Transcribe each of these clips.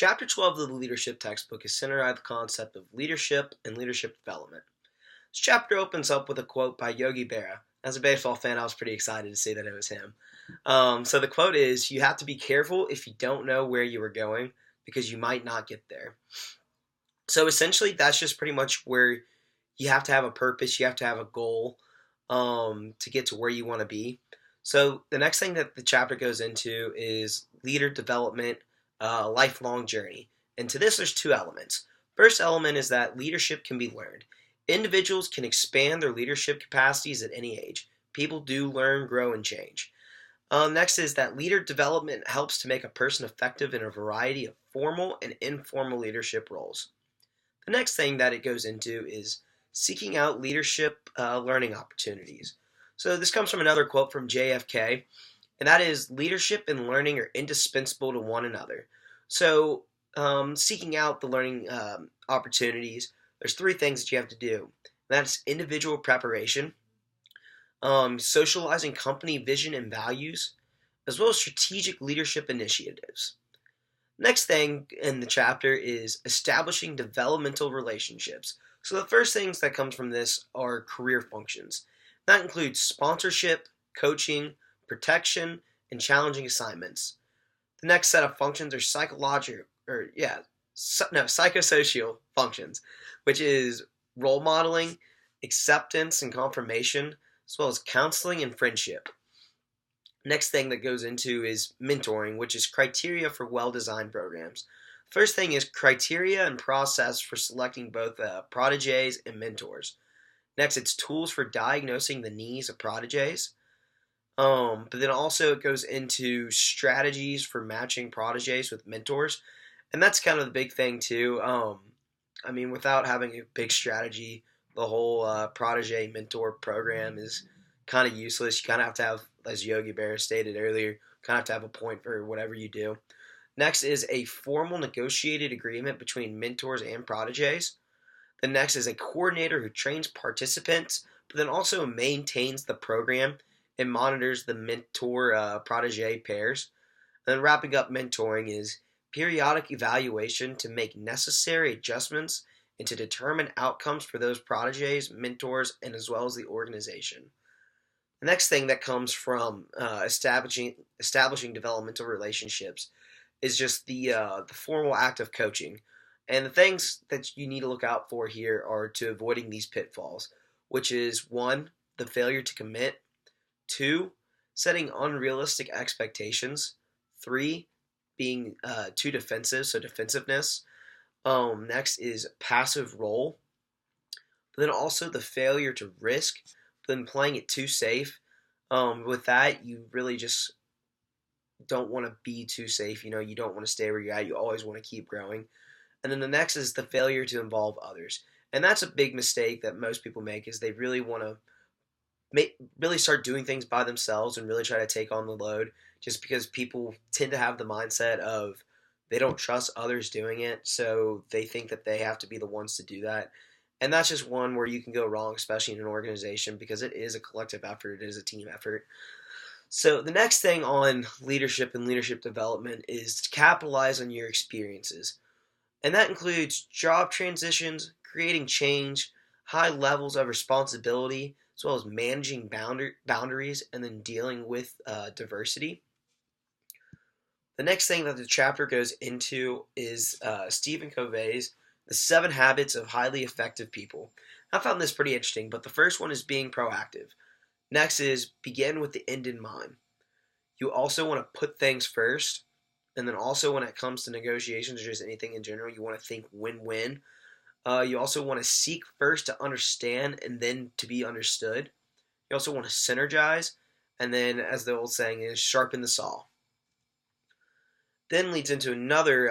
Chapter 12 of the leadership textbook is centered around the concept of leadership and leadership development. This chapter opens up with a quote by Yogi Berra. As a baseball fan, I was pretty excited to see that it was him. So the quote is, "You have to be careful if you don't know where you are going because you might not get there." So essentially, that's just pretty much where you have to have a purpose, you have to have a goal to get to where you want to be. So the next thing that the chapter goes into is leader development, lifelong journey. And to this, there's two elements. First element is that leadership can be learned. Individuals can expand their leadership capacities at any age. People do learn, grow, and change. Next is that leader development helps to make a person effective in a variety of formal and informal leadership roles. The next thing that it goes into is seeking out leadership learning opportunities. So this comes from another quote from JFK, and that is, "Leadership and learning are indispensable to one another." So seeking out the learning opportunities, there's three things that you have to do. That's individual preparation, socializing company vision and values, as well as strategic leadership initiatives. Next thing in the chapter is establishing developmental relationships. So the first things that comes from this are career functions. That includes sponsorship, coaching, protection, and challenging assignments. The next set of functions are psychosocial functions, which is role modeling, acceptance and confirmation, as well as counseling and friendship. Next thing that goes into is mentoring, which is criteria for well-designed programs. First thing is criteria and process for selecting both protégés and mentors. Next, it's tools for diagnosing the needs of protégés. But then also it goes into strategies for matching protégés with mentors. And that's kind of the big thing too. Without having a big strategy, the whole protégé mentor program is kind of useless. You kind of have to have, as Yogi Berra stated earlier, kind of have to have a point for whatever you do. Next is a formal negotiated agreement between mentors and protégés. The next is a coordinator who trains participants, but then also maintains the program and monitors the mentor-protégé pairs. And then wrapping up mentoring is periodic evaluation to make necessary adjustments and to determine outcomes for those protégés, mentors, and as well as the organization. The next thing that comes from establishing developmental relationships is just the formal act of coaching. And the things that you need to look out for here are to avoiding these pitfalls, which is 1, the failure to commit, 2, setting unrealistic expectations, 3, being too defensive, so defensiveness. Next is passive role, but then also the failure to risk, but then playing it too safe. With that, you really just don't want to be too safe. You don't want to stay where you're at. You always want to keep growing. And then the next is the failure to involve others. And that's a big mistake that most people make, is they really want to really start doing things by themselves and really try to take on the load, just because people tend to have the mindset of they don't trust others doing it, so they think that they have to be the ones to do that. And that's just one where you can go wrong, especially in an organization, because it is a collective effort, it is a team effort. So the next thing on leadership and leadership development is to capitalize on your experiences. And that includes job transitions, creating change, high levels of responsibility, as well as managing boundaries, and then dealing with diversity. The next thing that the chapter goes into is Stephen Covey's The 7 Habits of Highly Effective People. I found this pretty interesting, but the first one is being proactive. Next is begin with the end in mind. You also want to put things first. And then also when it comes to negotiations or just anything in general, you want to think win-win. You also want to seek first to understand and then to be understood. You also want to synergize. And then, as the old saying is, sharpen the saw. Then leads into another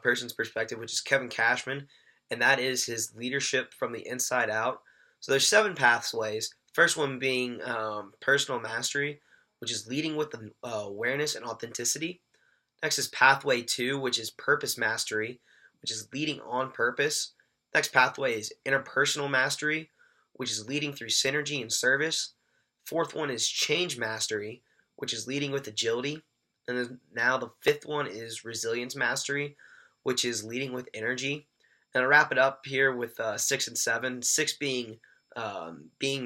person's perspective, which is Kevin Cashman. And that is his leadership from the inside out. So there's 7 pathways. First one being personal mastery, which is leading with awareness and authenticity. Next is pathway 2, which is purpose mastery, which is leading on purpose. Next pathway is interpersonal mastery, which is leading through synergy and service. Fourth one is change mastery, which is leading with agility. And then now the fifth one is resilience mastery, which is leading with energy. And I'll wrap it up here with 6 and 7. 6 being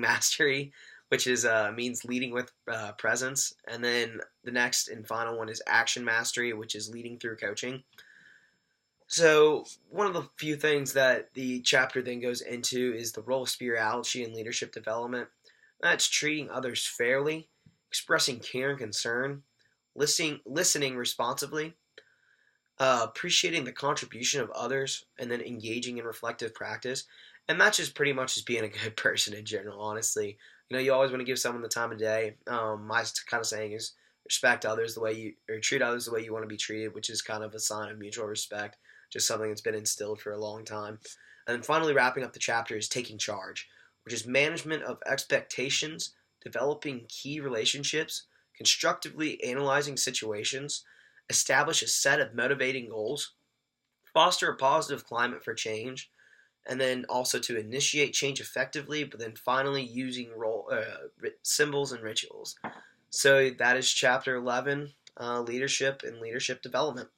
mastery, which is means leading with presence. And then the next and final one is action mastery, which is leading through coaching. So one of the few things that the chapter then goes into is the role of spirituality in leadership development. That's treating others fairly, expressing care and concern, listening responsibly, appreciating the contribution of others, and then engaging in reflective practice. And that's just pretty much just being a good person in general, honestly. You always want to give someone the time of day. My kind of saying is respect others the way you, or treat others the way you want to be treated, which is kind of a sign of mutual respect, just something that's been instilled for a long time. And then finally, wrapping up the chapter is taking charge, which is management of expectations, developing key relationships, constructively analyzing situations, establish a set of motivating goals, foster a positive climate for change, and then also to initiate change effectively, but then finally using symbols and rituals. So that is chapter 11, leadership and leadership development.